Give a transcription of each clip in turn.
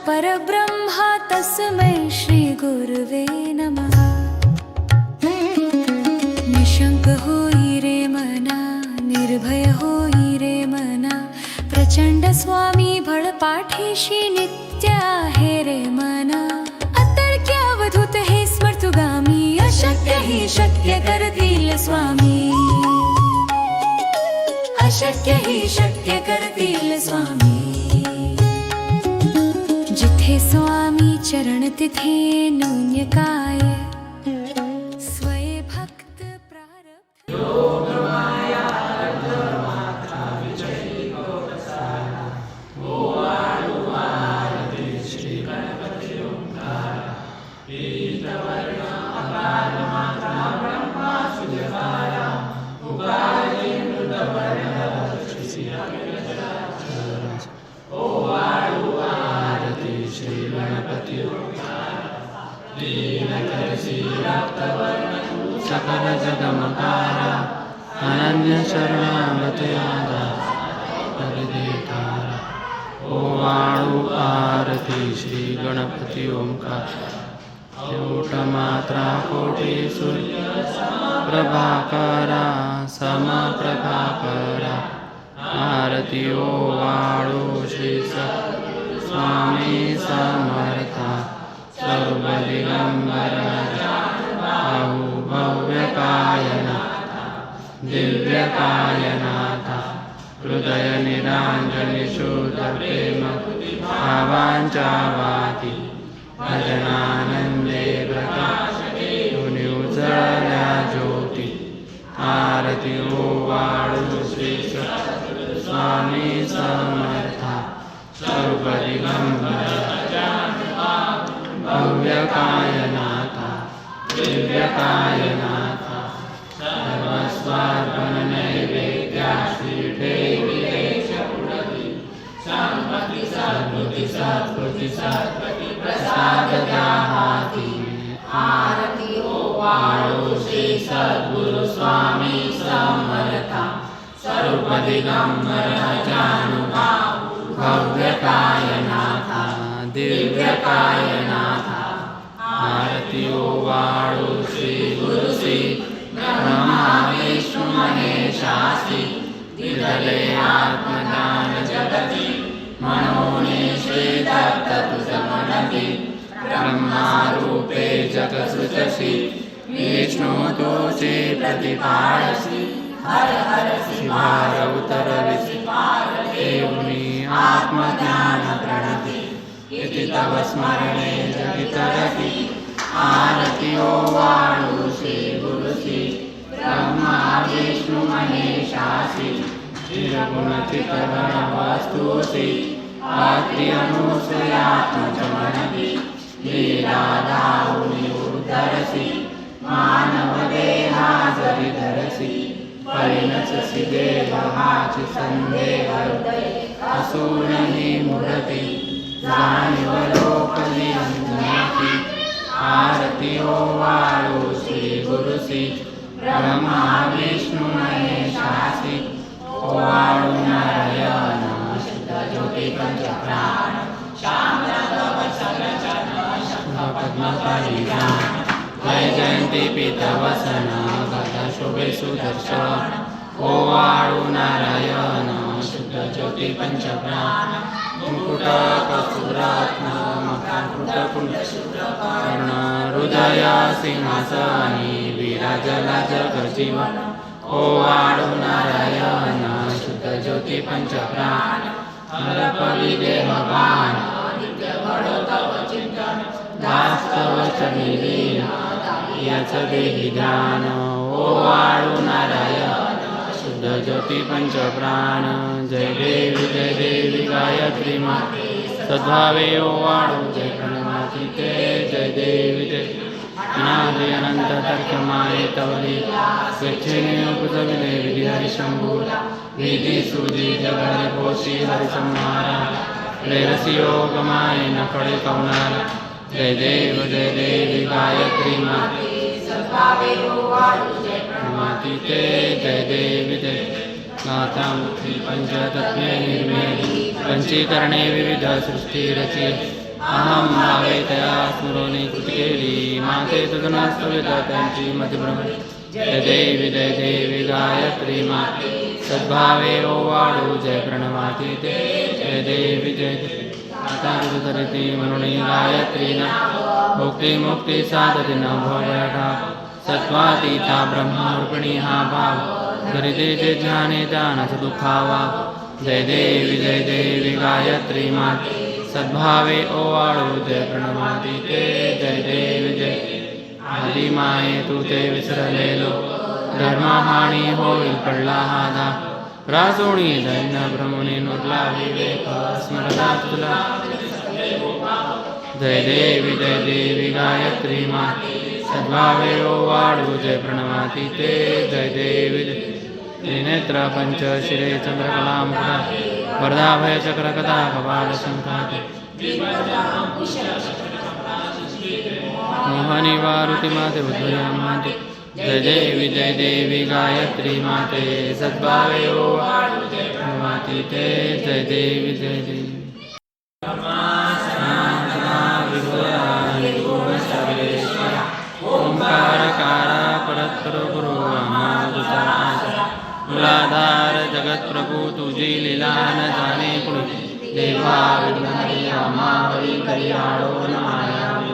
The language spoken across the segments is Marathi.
परब्रह्मा तस्मै श्री गुरुवे नमः। निशंक होई रे मना, निर्भय होई रे मना, प्रचंड स्वामी बळ पाठीशी नित्य आहे रे मना। अतर्क्य अवधूत हे स्मर्तुगामी, अशक्य ही शक्य करतील स्वामी, अशक्य ही शक्य करतील स्वामी। जिथे स्वामी चरण तिथे नून्य काय, स्वये भक्त प्रारब्ध। योग माया मात्रा विजयी गोपसारा, ओवाळू आरती श्री गणपती ओंकार। पीतवर्ण अकार मात्रा ब्रह्मा सुजहारा, उकारे मृदवर्ण श्री ओवाळू आरती श्री गणपती ओंकार। दीनदर्शी रक्तवर्ण सकल जगमकारा, अनन्य शरणागते हरिदेकारा। ओवाळू आरती श्री गणपती ओंकार। कोट मात्रा कोटी सूर्य प्रभाकरा, समप्रभाकरा। आरती ओवाळू श्री स्वामी समर्था, सर्व दिगंबर बाहु भव्य कायनाथा, दिव्य कायनाथा। हृदय निरांजनी शुद्ध प्रेम भावांच्या वाती, भजनानंदे प्रकाशते धुनी उजळल्या ज्योती। आरती ओवाळू श्री स्वामी समर्था, सर्व दिगंबर भव्य कायनाथा, दिव्य कायनाथा। सर्वस्वार्पण नैवेद्या श्री ठेविलेश पुढती, संपत्ती सद्बुद्धी सत्कृती सत्पती प्रसाद द्या हाती। आरती ओवाळू श्री सद्गुरु स्वामी समर्था, सर्व दिगंबर अजानुभाव भव्य कायनाथा, दिव्य कायनाथा। आरती ओवाळू श्री गुरु श्री ब्रह्मा विष्णु महेशासी, दिदले आत्मदान जगती, मनोने श्री दत्त तुझ मनती। ब्रह्मा रूपे जगसृजसी, विष्णु तुझे प्रतिपाळसी। हर हरसी भार उतरविसी, देवनी आत्मज्ञान प्रणती। इति तव स्मरणे जगितरती, आरती ओवाळू श्री गुरु श्री ब्रह्मा विष्णु महेशासी। निर्गुणचितगण वस्तुसी, अत्रि अनुसूयात्मज मनती। लीला दाऊनी उद्धरसी, मानव देहा जरी धरसी। परिणचसी देह हाची संदेह, असूनही मूर्ती। जाणीव लोकली अंजनाती, आरती ओवाळू श्री गुरु श्री ब्रह्मा विष्णु महेशासी। ओवाळू नारायण शुद्ध ज्योती पंचप्राण, पद्मपाणी जय जयंती पीतवसन, गदा शोभे सुदर्शन। ओवाळू नारायण शुद्ध ज्योती पंचप्राण, मुकुट कस्तुरत्न मकरकुंड कर्ण, हृदय सिंहासनी विराजला जगजीवन। ओवाळू नारायण शुद्ध ज्योती पंचप्राण, हरपली देहभान नित्य घडो तव चिंतन। दास्तव चरिलीन याच देही ध्यान। ओवाळू नारायण शुद्ध ज्योती पंचप्राण, जय देवी गायत्री माते। सद्भावे ओवाळू जय प्रणमाती ते, जय देवी देवी अनादि अनंत तर्क माये तवली। स्वेच्छेने उपजविले विधी हरिशंभूला, विधी सुजी जगणे पोषी हरिसंहारा। प्रेरसी योग माये न कळे कवनाला, जय देवी गायत्री माते। सद्भावे ओवाळू जय प्रणमाती ते, जय देवी देवी मातामुखी पंचतत्वे निर्मेली। पंचीकरणे विविध सृष्टी रची, अहम भावे तया स्मरोनी कृती केली माते तुझ नसविता त्यांची मतिभ्रमण जय देवी गायत्री माते सद्भावे ओवाळू जय प्रणवाती ते जय देवी माता तुझ धरिती म्हणून गायत्री ना भोक्ती मुक्ती साधती न भोगठा सत्वातीता ब्रह्मरूपिणी हा भाव धरिते जे ध्याने त्यानच दुखावा जय देवी गायत्री माते सद्भावे ओवाळू जय प्रणवाती ते जय देवी आदि माये तू ते विसरलेलो धर्महानी होईल पडला हादा राजोणी दैन्य भ्रमुनी नुरला विवेक स्मरला तुला जय देवी गायत्री माते सद्भावे ओवाळू जय प्रणवाती ते जय देवी त्रिनेत्र पंच शिरे चंद्रकला मुखा वरदाभय चक्र कथा कपाल शंखाते मोहनी वारुति माते उद्भया माते जय देवी गायत्री माते सद्भावे ओवाळू जय प्रणवाती ते जय देवी ओंकारकारा परत्पर गुरु मूलाधार जगत प्रभु तुझी लीला न जाणे कुणी देवा विघ्नहरी रामावरी करियाळो न मायावी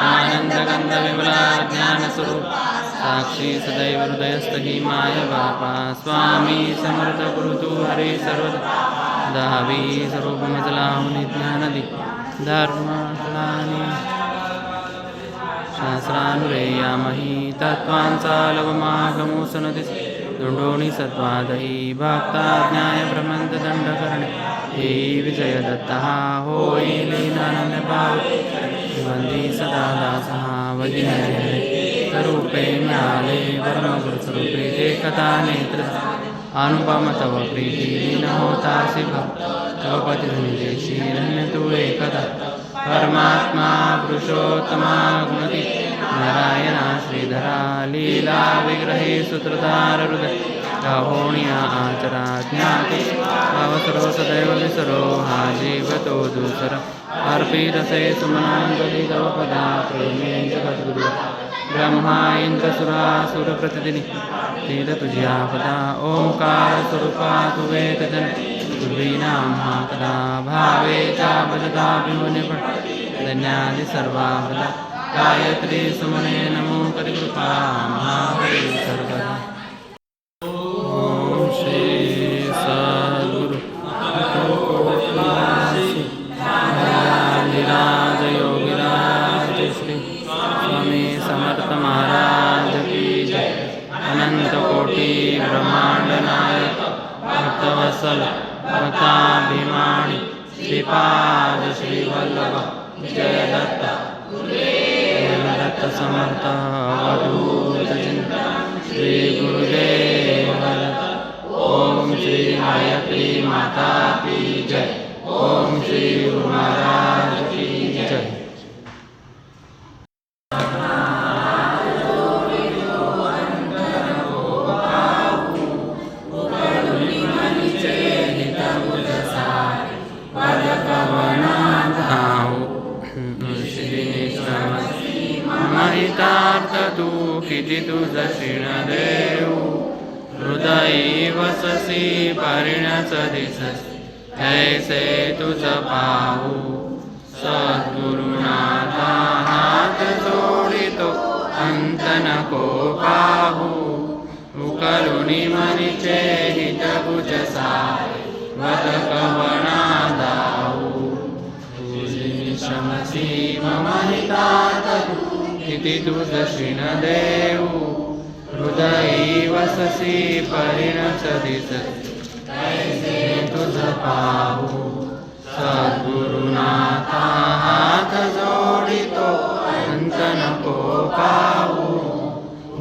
आनंद गंध विमला ज्ञान स्वरूप साक्षी सदैव हृदयस्थ ही माय बापा स्वामी समर्थ गुरु तू हरी सर्वदा दहावी स्वरूप मजला मुनी ज्ञानदी धर्मानी शास्त्रानुरेयामही तत्त्वांचा लवमागमोसनदिस दुंडोणी सत्वादही भक्ता ज्ञाय भ्रमंत दंड करणे हे विजय दत्ता होई लीनानंद भाव वंदी सदा दासा वदिने स्वरूपे मिळाले परमगुरुस्वरूपे ते कथा नेत्र अनुपम तव प्रीती लीन होतासी भक्त तव पतिदेशी धन्य तू एकदा परमात्मा पुरुषोत्तमा गुणती नारायणा श्रीधरा लीला विग्रहे सूत्रधार हृदय होणिया आचरा ज्ञाते अवसरो सदैव विसरो हा जीव तो दुसरा अर्पितसे सुमनांजली तव पदा प्रेमे जगद्गुरु ब्रह्मा इंद्र सुरासुर प्रतिदिनी तेल तुझ्या पदा ओंकार स्वरूपा तु वेदजन तुर्वीनाम हा कदा भावेचा भजता भिवने पण धन्यादि सर्वावदा गायत्री सुमने नमो करि कृपा महावे सर्वदा ओम श्री सद्गुरु राज योगीराज श्री स्वामी समर्थ महाराज की जय अनंत कोटि ब्रह्मांड नायक भक्तवत्सल भक्ताभिमानी श्रीपाद श्रीवल्लभ जय दत्त दत्त समर्थ अवधूत चिंतन श्री गुरुदेव दत्त ओम श्री गायत्री माता की जय ओम श्री गुरु महाराज की जय तू किती तुझ क्षीण देऊ हृदयी वससी परिणच दिसस ऐसे तुझ पाहू सद्गुरुनाथा हात जोडितो अंत नको पाहू उकलुनी मनीचे हित भुजसा वद कवना दाऊ तुझी श्रमसी मम हितात किती तुझ क्षीण देऊ हृदयी वससी परिणच दिसत ऐसे तुझ पाहू सद्गुरुनाथा हात जोडितो अंत नको पाहू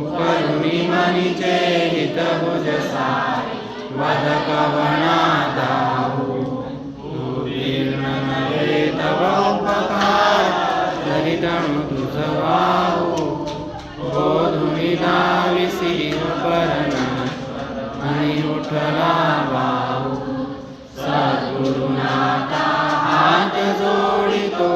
उपलुनी मनीचे हित भुजसा वद कवना दाऊ पूर्ण नव्हे तव उपकार तनु तुझ वाहू बोधुनी दाविसी परण आणि उठला वाहू सद्गुरुनाथा हात जोडितो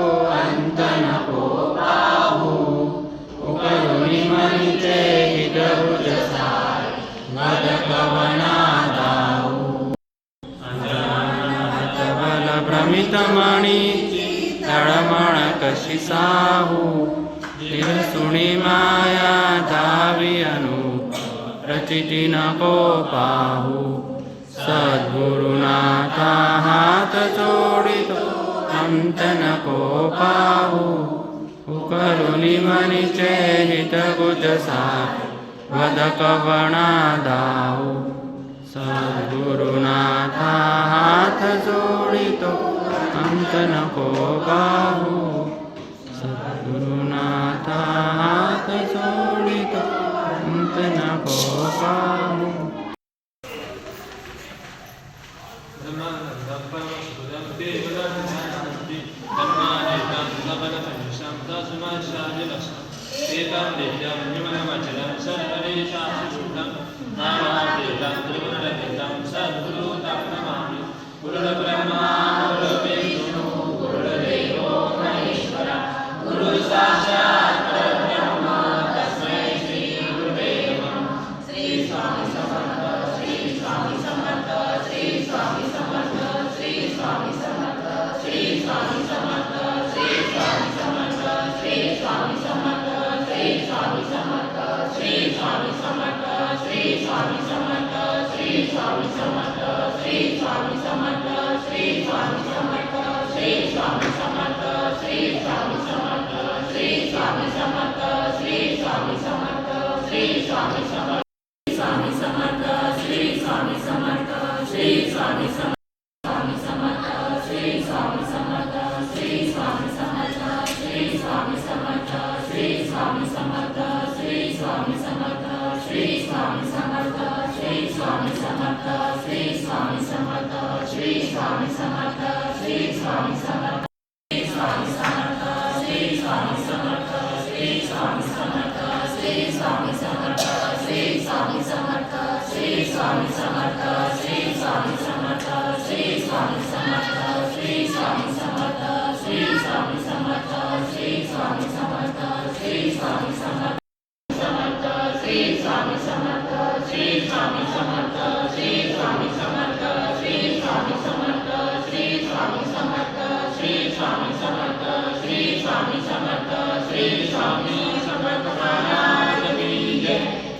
रमणीची तळमळ कशी साहू निरसुणी माया धावी अनुप प्रचिती नको पाहू सद्गुरुनाथा हात जोडितो अंत नको पाहू उकरुनी मनीचे हित गुजसा वदकवणा दाहू सद्गुरुनाथा हात जोडितो अंत नको पाहू सद्गुरुनाथा हात जोडितो अंत नको पाहू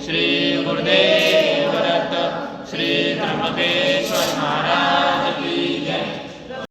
श्री गुरुदेव दत्त श्री त्र्यंबकेश्वर महाराज